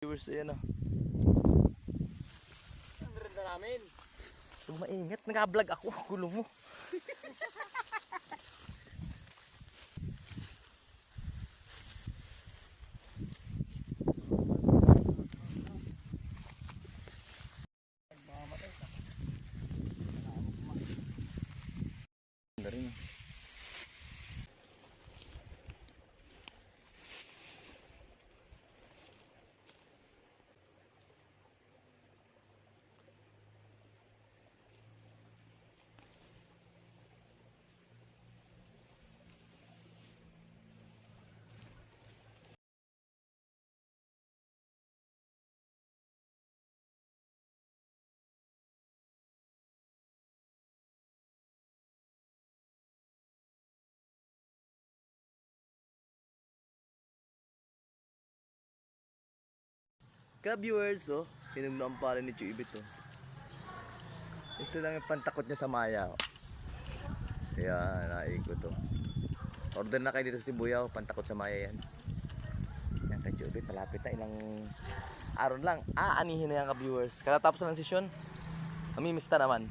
viewers, ayan oh. Ang ganda namin. Huwag maingat, nag-vlog ako, gulo mo. Ganda rin. Ka-viewers, oh, sinumnuan pala ni Chuibit, oh. Ito lang yung pantakot niya sa Maya, oh. Ayan, naikot, oh. Order na kayo dito sa Sibuyaw, pantakot sa Maya yan. Yan kay Chuibit, malapit na, ilang araw lang. Anihin na yan ka-viewers. Katatapos na ng sesyon, mamimista naman.